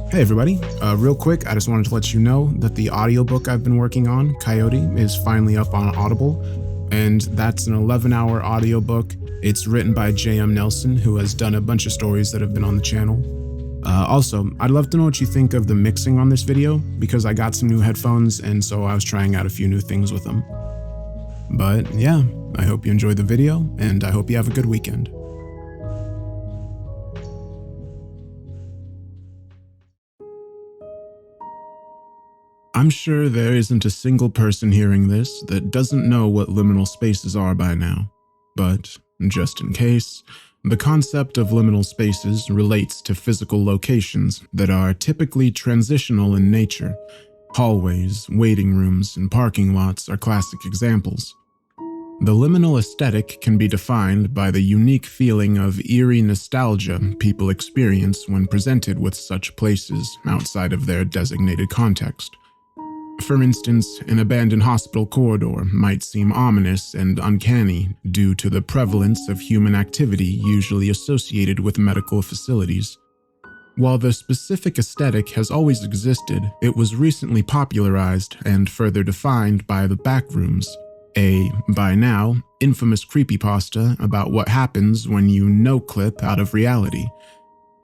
Hey everybody, real quick, I just wanted to let you know that the audiobook I've been working on, Coyote, is finally up on Audible, and that's an 11-hour audiobook. It's written by J.M. Nelson, who has done a bunch of stories that have been on the channel. Also, I'd love to know what you think of the mixing on this video, because I got some new headphones, and so I was trying out a few new things with them. But yeah, I hope you enjoyed the video, and I hope you have a good weekend. I'm sure there isn't a single person hearing this that doesn't know what liminal spaces are by now. But, just in case, the concept of liminal spaces relates to physical locations that are typically transitional in nature. Hallways, waiting rooms, and parking lots are classic examples. The liminal aesthetic can be defined by the unique feeling of eerie nostalgia people experience when presented with such places outside of their designated context. For instance, an abandoned hospital corridor might seem ominous and uncanny due to the prevalence of human activity usually associated with medical facilities. While the specific aesthetic has always existed, it was recently popularized and further defined by the backrooms, a, by now, infamous creepypasta about what happens when you no-clip out of reality.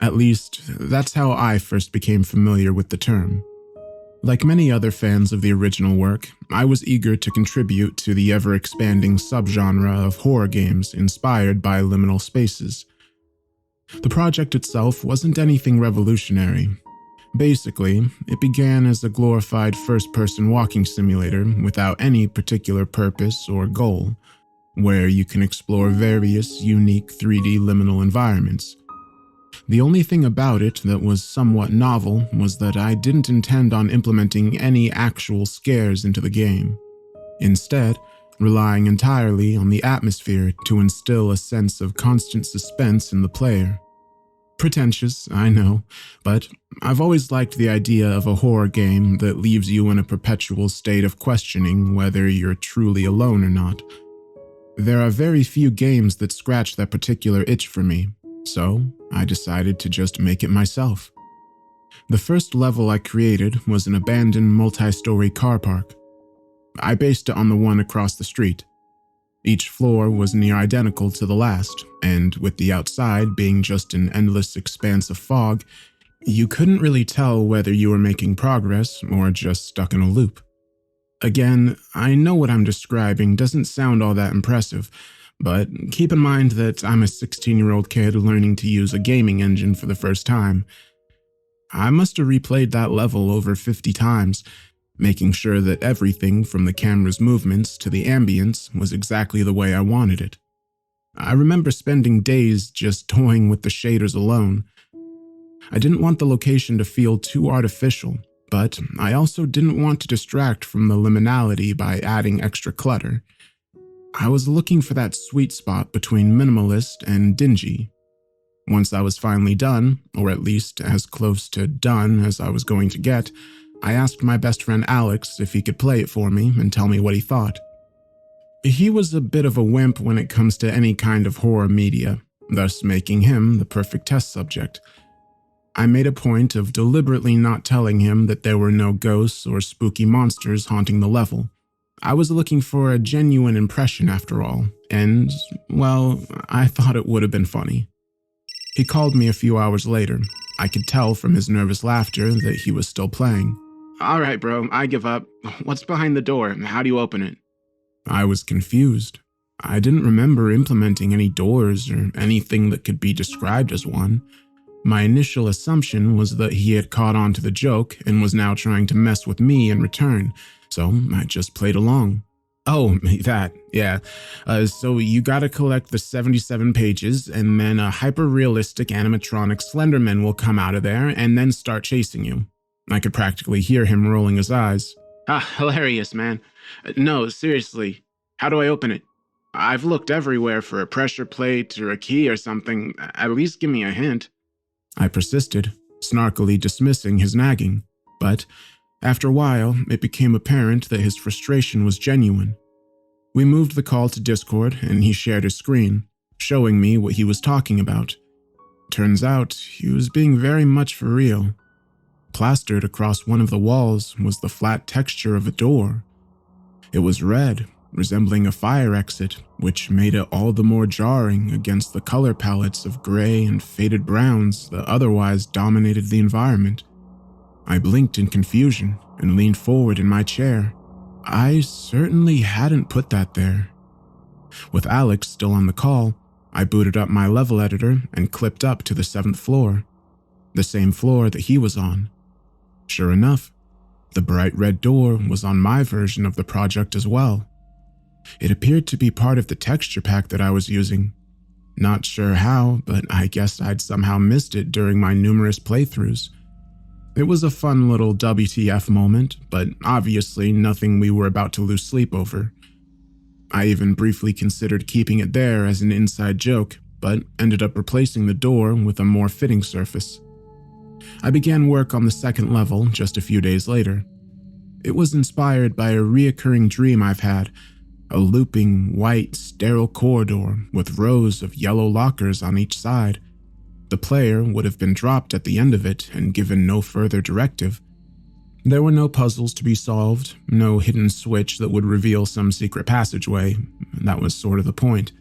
At least, that's how I first became familiar with the term. Like many other fans of the original work, I was eager to contribute to the ever-expanding subgenre of horror games inspired by liminal spaces. The project itself wasn't anything revolutionary. Basically, it began as a glorified first-person walking simulator without any particular purpose or goal, where you can explore various unique 3D liminal environments. The only thing about it that was somewhat novel was that I didn't intend on implementing any actual scares into the game. Instead, relying entirely on the atmosphere to instill a sense of constant suspense in the player. Pretentious, I know, but I've always liked the idea of a horror game that leaves you in a perpetual state of questioning whether you're truly alone or not. There are very few games that scratch that particular itch for me. So, I decided to just make it myself. The first level I created was an abandoned multi-story car park. I based it on the one across the street. Each floor was near identical to the last, and with the outside being just an endless expanse of fog, you couldn't really tell whether you were making progress or just stuck in a loop. Again, I know what I'm describing doesn't sound all that impressive, but keep in mind that I'm a 16-year-old kid learning to use a gaming engine for the first time. I must have replayed that level over 50 times, making sure that everything from the camera's movements to the ambience was exactly the way I wanted it. I remember spending days just toying with the shaders alone. I didn't want the location to feel too artificial, but I also didn't want to distract from the liminality by adding extra clutter. I was looking for that sweet spot between minimalist and dingy. Once I was finally done, or at least as close to done as I was going to get, I asked my best friend Alex if he could play it for me and tell me what he thought. He was a bit of a wimp when it comes to any kind of horror media, thus making him the perfect test subject. I made a point of deliberately not telling him that there were no ghosts or spooky monsters haunting the level. I was looking for a genuine impression after all, and, well, I thought it would have been funny. He called me a few hours later. I could tell from his nervous laughter that he was still playing. "Alright bro, I give up. What's behind the door? How do you open it?" I was confused. I didn't remember implementing any doors or anything that could be described as one. My initial assumption was that he had caught on to the joke and was now trying to mess with me in return. So I just played along. "Oh, that, yeah. So you gotta collect the 77 pages, and then a hyper-realistic animatronic Slenderman will come out of there and then start chasing you." I could practically hear him rolling his eyes. Hilarious, man. No, seriously. How do I open it? I've looked everywhere for a pressure plate or a key or something. At least give me a hint." I persisted, snarkily dismissing his nagging, but after a while, it became apparent that his frustration was genuine. We moved the call to Discord, and he shared his screen, showing me what he was talking about. Turns out, he was being very much for real. Plastered across one of the walls was the flat texture of a door. It was red, resembling a fire exit, which made it all the more jarring against the color palettes of gray and faded browns that otherwise dominated the environment. I blinked in confusion and leaned forward in my chair. I certainly hadn't put that there. With Alex still on the call, I booted up my level editor and clipped up to the 7th floor, the same floor that he was on. Sure enough, the bright red door was on my version of the project as well. It appeared to be part of the texture pack that I was using. Not sure how, but I guess I'd somehow missed it during my numerous playthroughs. It was a fun little WTF moment, but obviously nothing we were about to lose sleep over. I even briefly considered keeping it there as an inside joke, but ended up replacing the door with a more fitting surface. I began work on the 2nd level just a few days later. It was inspired by a reoccurring dream I've had, a looping, white, sterile corridor with rows of yellow lockers on each side. The player would have been dropped at the end of it and given no further directive. There were no puzzles to be solved, no hidden switch that would reveal some secret passageway. That was sort of the point.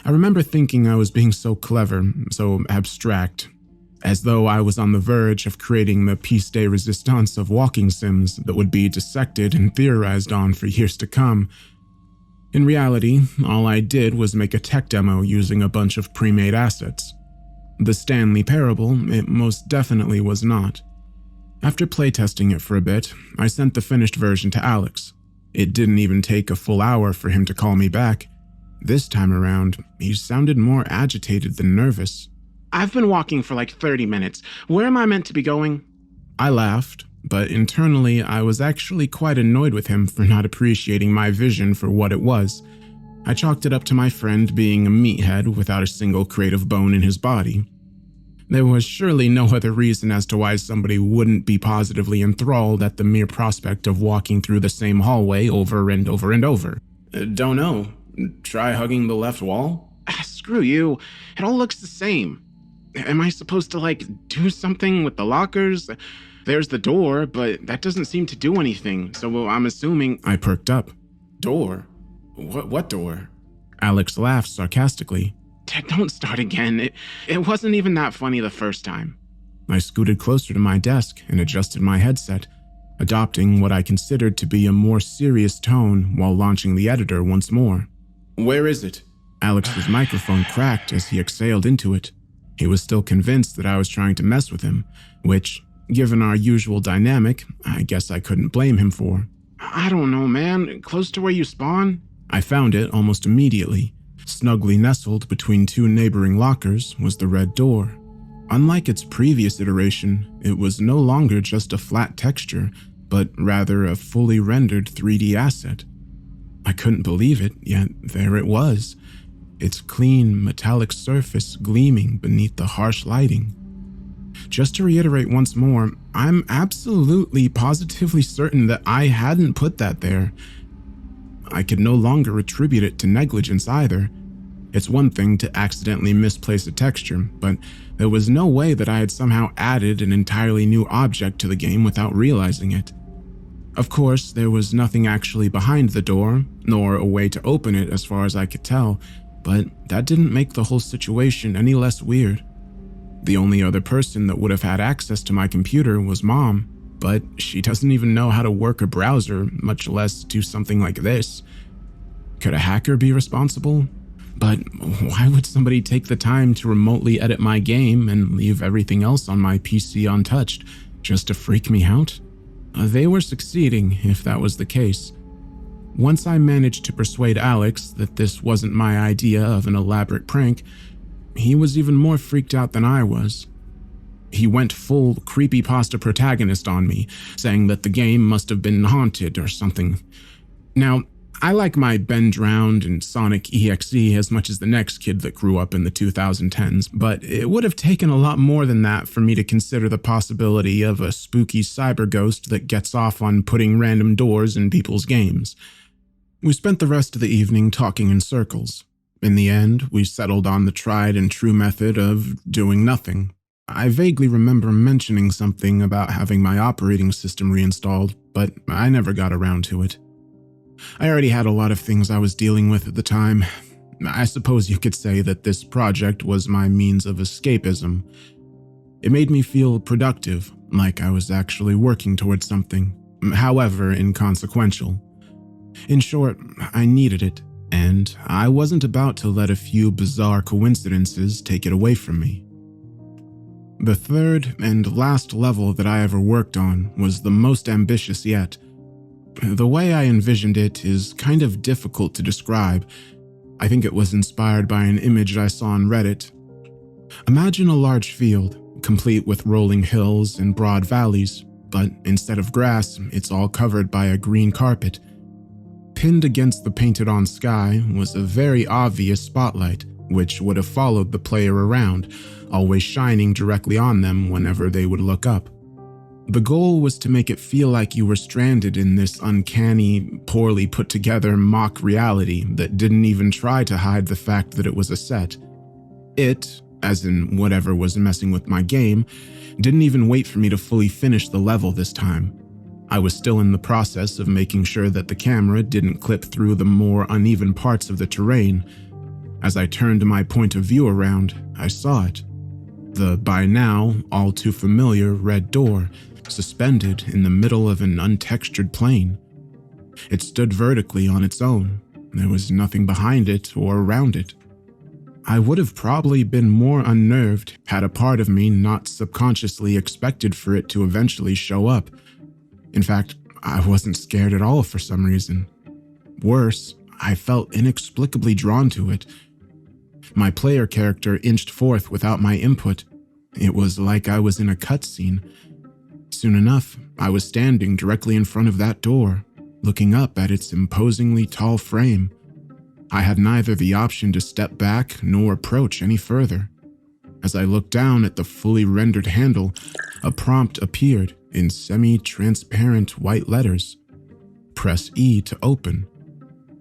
I remember thinking I was being so clever, so abstract, as though I was on the verge of creating the piece de resistance of walking sims that would be dissected and theorized on for years to come. In reality, all I did was make a tech demo using a bunch of pre-made assets. The Stanley Parable, it most definitely was not. After playtesting it for a bit, I sent the finished version to Alex. It didn't even take a full hour for him to call me back. This time around, he sounded more agitated than nervous. I've been walking for like 30 minutes. Where am I meant to be going? I laughed, but internally I was actually quite annoyed with him for not appreciating my vision for what it was. I chalked it up to my friend being a meathead without a single creative bone in his body. There was surely no other reason as to why somebody wouldn't be positively enthralled at the mere prospect of walking through the same hallway over and over and over. Don't know. Try hugging the left wall? Screw you. It all looks the same. Am I supposed to, do something with the lockers? There's the door, but that doesn't seem to do anything, so I'm assuming... I perked up. Door? What door? Alex laughed sarcastically. Don't start again. It wasn't even that funny the first time. I scooted closer to my desk and adjusted my headset, adopting what I considered to be a more serious tone while launching the editor once more. Where is it? Alex's microphone cracked as he exhaled into it. He was still convinced that I was trying to mess with him, which, given our usual dynamic, I guess I couldn't blame him for. I don't know, man. Close to where you spawn? I found it almost immediately. Snugly nestled between two neighboring lockers was the red door. Unlike its previous iteration, it was no longer just a flat texture, but rather a fully rendered 3D asset. I couldn't believe it, yet there it was, its clean, metallic surface gleaming beneath the harsh lighting. Just to reiterate once more, I'm absolutely positively certain that I hadn't put that there. I could no longer attribute it to negligence either. It's one thing to accidentally misplace a texture, but there was no way that I had somehow added an entirely new object to the game without realizing it. Of course, there was nothing actually behind the door, nor a way to open it as far as I could tell, but that didn't make the whole situation any less weird. The only other person that would have had access to my computer was Mom, but she doesn't even know how to work a browser, much less do something like this. Could a hacker be responsible? But why would somebody take the time to remotely edit my game and leave everything else on my PC untouched, just to freak me out? They were succeeding, if that was the case. Once I managed to persuade Alex that this wasn't my idea of an elaborate prank, he was even more freaked out than I was. He went full creepypasta protagonist on me, saying that the game must have been haunted or something. Now, I like my Bend Drowned and Sonic EXE as much as the next kid that grew up in the 2010s, but it would have taken a lot more than that for me to consider the possibility of a spooky cyber ghost that gets off on putting random doors in people's games. We spent the rest of the evening talking in circles. In the end, we settled on the tried and true method of doing nothing. I vaguely remember mentioning something about having my operating system reinstalled, but I never got around to it. I already had a lot of things I was dealing with at the time. I suppose you could say that this project was my means of escapism. It made me feel productive, like I was actually working towards something, however inconsequential. In short, I needed it, and I wasn't about to let a few bizarre coincidences take it away from me. The third and last level that I ever worked on was the most ambitious yet. The way I envisioned it is kind of difficult to describe. I think it was inspired by an image I saw on Reddit. Imagine a large field, complete with rolling hills and broad valleys, but instead of grass, it's all covered by a green carpet. Pinned against the painted-on sky was a very obvious spotlight, which would have followed the player around, always shining directly on them whenever they would look up. The goal was to make it feel like you were stranded in this uncanny, poorly put-together mock reality that didn't even try to hide the fact that it was a set. It, as in whatever was messing with my game, didn't even wait for me to fully finish the level this time. I was still in the process of making sure that the camera didn't clip through the more uneven parts of the terrain. As I turned my point of view around, I saw it. The, by now, all too familiar red door, suspended in the middle of an untextured plane. It stood vertically on its own. There was nothing behind it or around it. I would have probably been more unnerved had a part of me not subconsciously expected for it to eventually show up. In fact, I wasn't scared at all for some reason. Worse, I felt inexplicably drawn to it. My player character inched forth without my input. It was like I was in a cutscene. Soon enough, I was standing directly in front of that door, looking up at its imposingly tall frame. I had neither the option to step back nor approach any further. As I looked down at the fully rendered handle, a prompt appeared in semi-transparent white letters. Press E to open.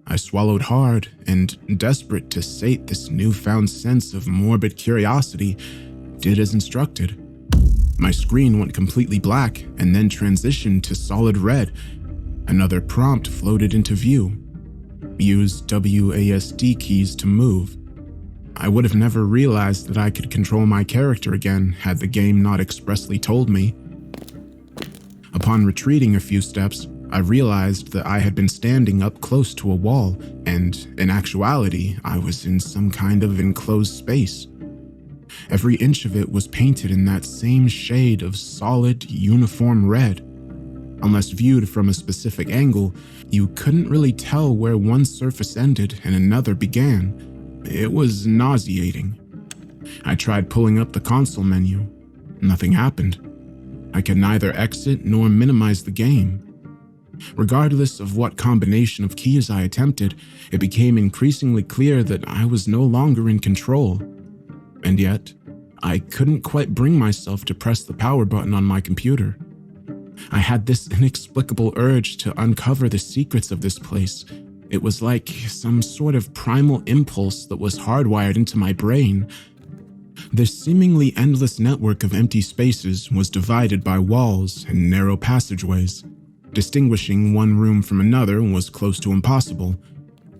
I swallowed hard and, desperate to sate this newfound sense of morbid curiosity, did as instructed. My screen went completely black and then transitioned to solid red. Another prompt floated into view. Use WASD keys to move. I would have never realized that I could control my character again had the game not expressly told me. Upon retreating a few steps, I realized that I had been standing up close to a wall, and in actuality, I was in some kind of enclosed space. Every inch of it was painted in that same shade of solid, uniform red. Unless viewed from a specific angle, you couldn't really tell where one surface ended and another began. It was nauseating. I tried pulling up the console menu. Nothing happened. I could neither exit nor minimize the game. Regardless of what combination of keys I attempted, it became increasingly clear that I was no longer in control. And yet, I couldn't quite bring myself to press the power button on my computer. I had this inexplicable urge to uncover the secrets of this place. It was like some sort of primal impulse that was hardwired into my brain. This seemingly endless network of empty spaces was divided by walls and narrow passageways. Distinguishing one room from another was close to impossible.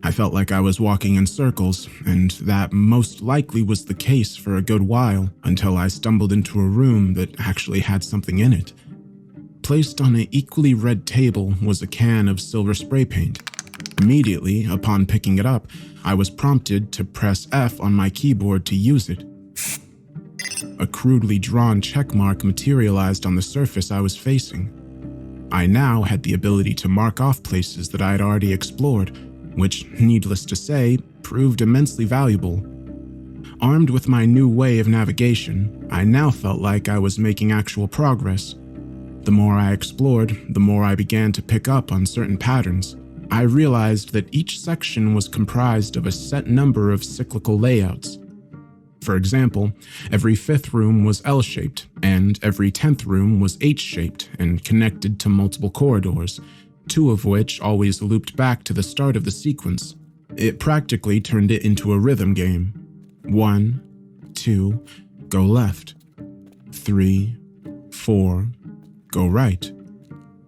I felt like I was walking in circles, and that most likely was the case for a good while until I stumbled into a room that actually had something in it. Placed on an equally red table was a can of silver spray paint. Immediately, upon picking it up, I was prompted to press F on my keyboard to use it. A crudely drawn checkmark materialized on the surface I was facing. I now had the ability to mark off places that I had already explored, which, needless to say, proved immensely valuable. Armed with my new way of navigation, I now felt like I was making actual progress. The more I explored, the more I began to pick up on certain patterns. I realized that each section was comprised of a set number of cyclical layouts. For example, every 5th room was L-shaped, and every 10th room was H-shaped and connected to multiple corridors, 2 of which always looped back to the start of the sequence. It practically turned it into a rhythm game. 1, 2, go left. 3, 4, go right.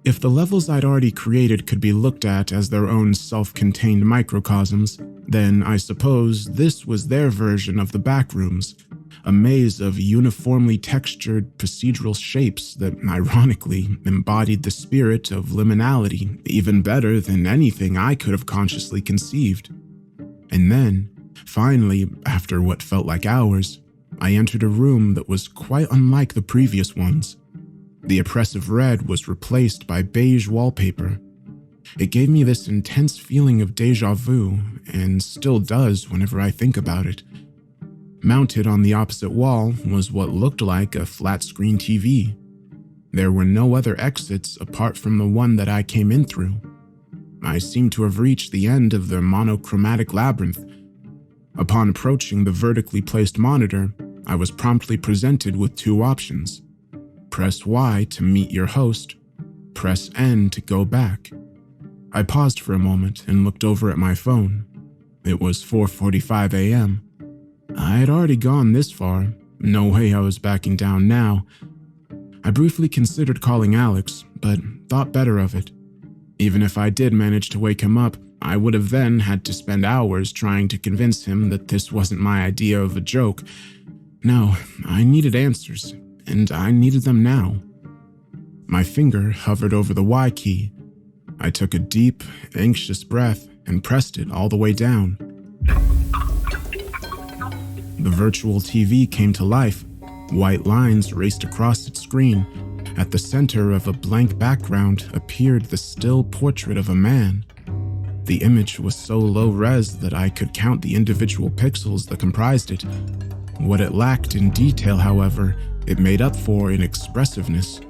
If the levels I'd already created could be looked at as their own self-contained microcosms, then I suppose this was their version of the backrooms, a maze of uniformly textured procedural shapes that ironically embodied the spirit of liminality even better than anything I could have consciously conceived. And then, finally, after what felt like hours, I entered a room that was quite unlike the previous ones. The oppressive red was replaced by beige wallpaper. It gave me this intense feeling of déjà vu, and still does whenever I think about it. Mounted on the opposite wall was what looked like a flat-screen TV. There were no other exits apart from the one that I came in through. I seemed to have reached the end of the monochromatic labyrinth. Upon approaching the vertically placed monitor, I was promptly presented with two options. Press Y to meet your host. Press N to go back. I paused for a moment and looked over at my phone. It was 4:45 a.m. I had already gone this far. No way I was backing down now. I briefly considered calling Alex, but thought better of it. Even if I did manage to wake him up, I would have then had to spend hours trying to convince him that this wasn't my idea of a joke. No, I needed answers, and I needed them now. My finger hovered over the Y key. I took a deep, anxious breath and pressed it all the way down. The virtual TV came to life. White lines raced across its screen. At the center of a blank background appeared the still portrait of a man. The image was so low-res that I could count the individual pixels that comprised it. What it lacked in detail, however, it made up for in expressiveness.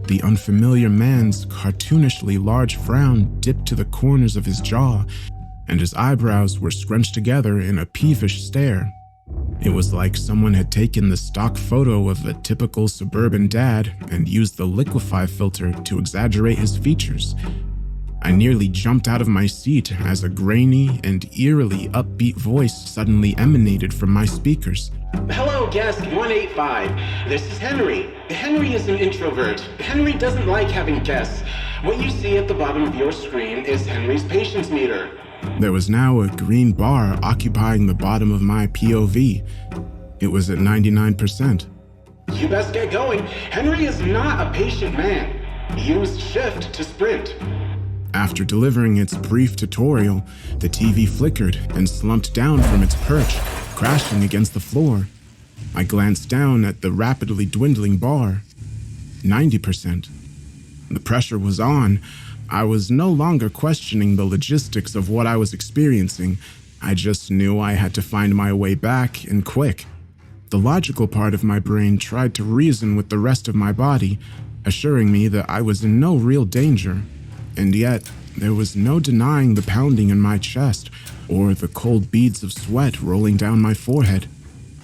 The unfamiliar man's cartoonishly large frown dipped to the corners of his jaw, and his eyebrows were scrunched together in a peevish stare. It was like someone had taken the stock photo of a typical suburban dad and used the liquify filter to exaggerate his features. I nearly jumped out of my seat as a grainy and eerily upbeat voice suddenly emanated from my speakers. Hello, guest 185. This is Henry. Henry is an introvert. Henry doesn't like having guests. What you see at the bottom of your screen is Henry's patience meter. There was now a green bar occupying the bottom of my POV. It was at 99%. You best get going. Henry is not a patient man. Use shift to sprint. After delivering its brief tutorial, the TV flickered and slumped down from its perch, crashing against the floor. I glanced down at the rapidly dwindling bar. 90%. The pressure was on. I was no longer questioning the logistics of what I was experiencing. I just knew I had to find my way back, and quick. The logical part of my brain tried to reason with the rest of my body, assuring me that I was in no real danger. And yet, there was no denying the pounding in my chest or the cold beads of sweat rolling down my forehead.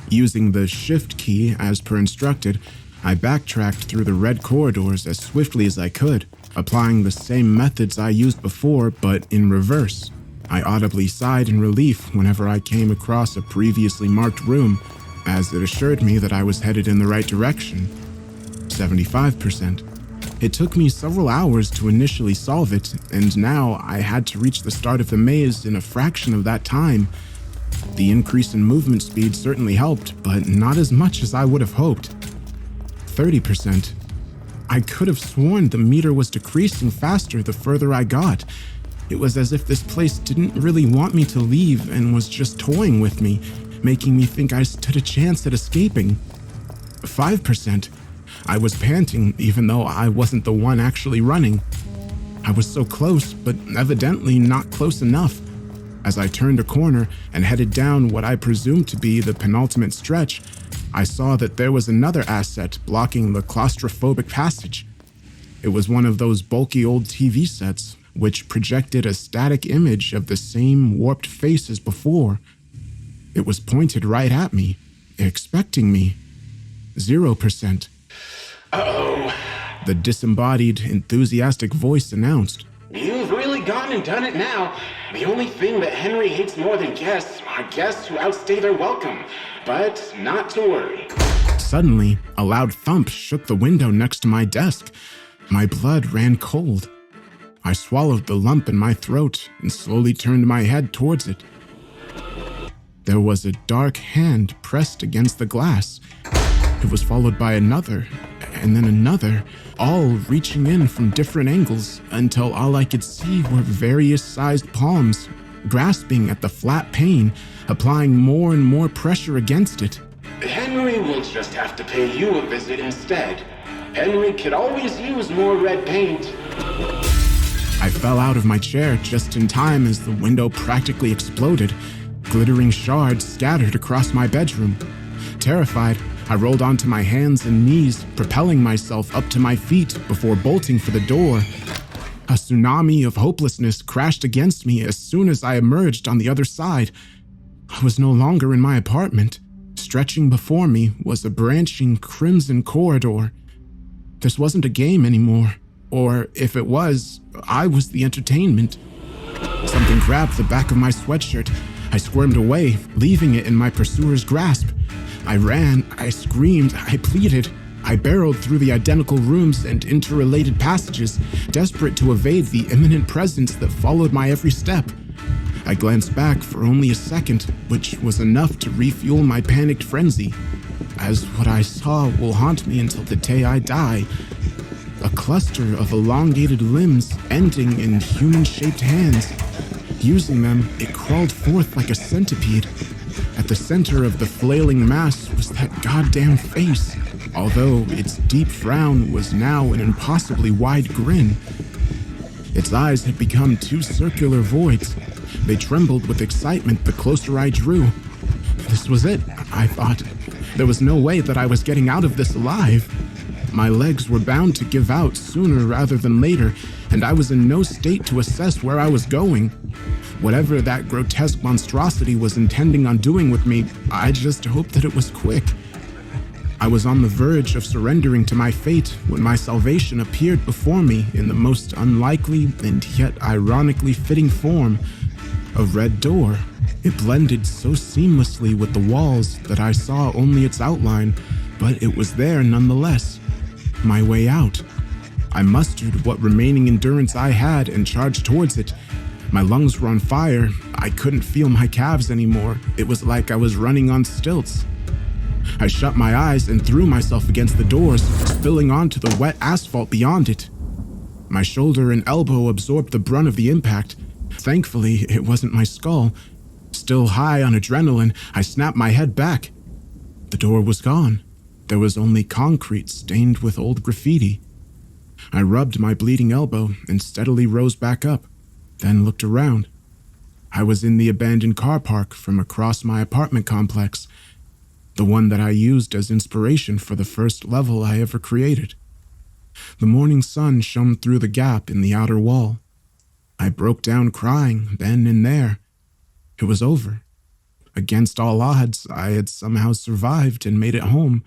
Using the shift key as per instructed, I backtracked through the red corridors as swiftly as I could, applying the same methods I used before, but in reverse. I audibly sighed in relief whenever I came across a previously marked room, as it assured me that I was headed in the right direction. 75%. It took me several hours to initially solve it, and now I had to reach the start of the maze in a fraction of that time. The increase in movement speed certainly helped, but not as much as I would have hoped. 30%. I could have sworn the meter was decreasing faster the further I got. It was as if this place didn't really want me to leave and was just toying with me, making me think I stood a chance at escaping. 5%. I was panting even though I wasn't the one actually running. I was so close, but evidently not close enough. As I turned a corner and headed down what I presumed to be the penultimate stretch, I saw that there was another asset blocking the claustrophobic passage. It was one of those bulky old TV sets, which projected a static image of the same warped face as before. It was pointed right at me, expecting me. 0%. Uh-oh. The disembodied, enthusiastic voice announced. You've really gone and done it now. The only thing that Henry hates more than guests are guests who outstay their welcome. But not to worry. Suddenly, a loud thump shook the window next to my desk. My blood ran cold. I swallowed the lump in my throat and slowly turned my head towards it. There was a dark hand pressed against the glass. It was followed by another, and then another, all reaching in from different angles until all I could see were various sized palms, grasping at the flat pane, applying more and more pressure against it. Henry will just have to pay you a visit instead. Henry could always use more red paint. I fell out of my chair just in time as the window practically exploded. Glittering shards scattered across my bedroom. Terrified, I rolled onto my hands and knees, propelling myself up to my feet before bolting for the door. A tsunami of hopelessness crashed against me as soon as I emerged on the other side. I was no longer in my apartment. Stretching before me was a branching crimson corridor. This wasn't a game anymore, or if it was, I was the entertainment. Something grabbed the back of my sweatshirt. I squirmed away, leaving it in my pursuer's grasp. I ran, I screamed, I pleaded. I barreled through the identical rooms and interrelated passages, desperate to evade the imminent presence that followed my every step. I glanced back for only a second, which was enough to refuel my panicked frenzy, as what I saw will haunt me until the day I die. A cluster of elongated limbs ending in human-shaped hands. Using them, it crawled forth like a centipede. At the center of the flailing mass was that goddamn face, although its deep frown was now an impossibly wide grin. Its eyes had become two circular voids. They trembled with excitement the closer I drew. This was it, I thought. There was no way that I was getting out of this alive. My legs were bound to give out sooner rather than later, and I was in no state to assess where I was going. Whatever that grotesque monstrosity was intending on doing with me, I just hoped that it was quick. I was on the verge of surrendering to my fate when my salvation appeared before me in the most unlikely and yet ironically fitting form. A red door. It blended so seamlessly with the walls that I saw only its outline, but it was there nonetheless. My way out. I mustered what remaining endurance I had and charged towards it. My lungs were on fire. I couldn't feel my calves anymore. It was like I was running on stilts. I shut my eyes and threw myself against the doors, spilling onto the wet asphalt beyond it. My shoulder and elbow absorbed the brunt of the impact. Thankfully, it wasn't my skull. Still high on adrenaline, I snapped my head back. The door was gone. There was only concrete stained with old graffiti. I rubbed my bleeding elbow and steadily rose back up, then looked around. I was in the abandoned car park from across my apartment complex, the one that I used as inspiration for the first level I ever created. The morning sun shone through the gap in the outer wall. I broke down crying then and there. It was over. Against all odds, I had somehow survived and made it home.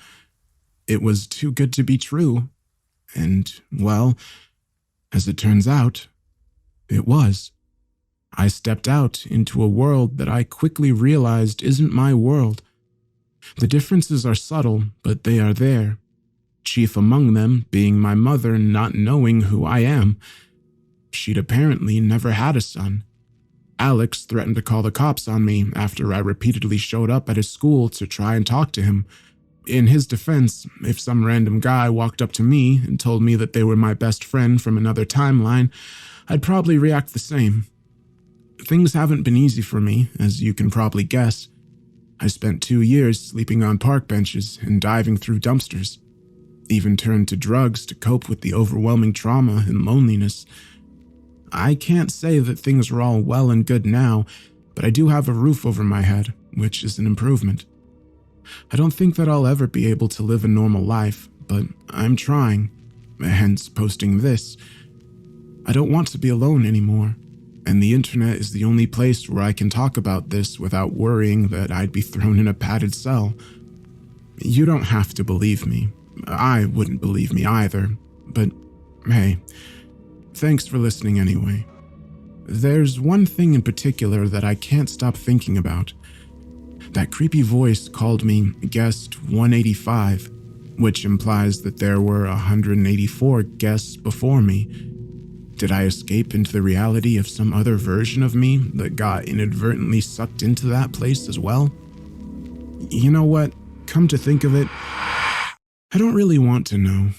It was too good to be true. And, well, as it turns out, it was. I stepped out into a world that I quickly realized isn't my world. The differences are subtle, but they are there. Chief among them being my mother not knowing who I am. She'd apparently never had a son. Alex threatened to call the cops on me after I repeatedly showed up at his school to try and talk to him. In his defense, if some random guy walked up to me and told me that they were my best friend from another timeline, I'd probably react the same. Things haven't been easy for me, as you can probably guess. I spent 2 years sleeping on park benches and diving through dumpsters. Even turned to drugs to cope with the overwhelming trauma and loneliness. I can't say that things are all well and good now, but I do have a roof over my head, which is an improvement. I don't think that I'll ever be able to live a normal life, but I'm trying, hence posting this. I don't want to be alone anymore, and the internet is the only place where I can talk about this without worrying that I'd be thrown in a padded cell. You don't have to believe me. I wouldn't believe me either, but hey, thanks for listening anyway. There's one thing in particular that I can't stop thinking about. That creepy voice called me Guest 185. which implies that there were 184 guests before me. Did I escape into the reality of some other version of me that got inadvertently sucked into that place as well? You know what? Come to think of it, I don't really want to know.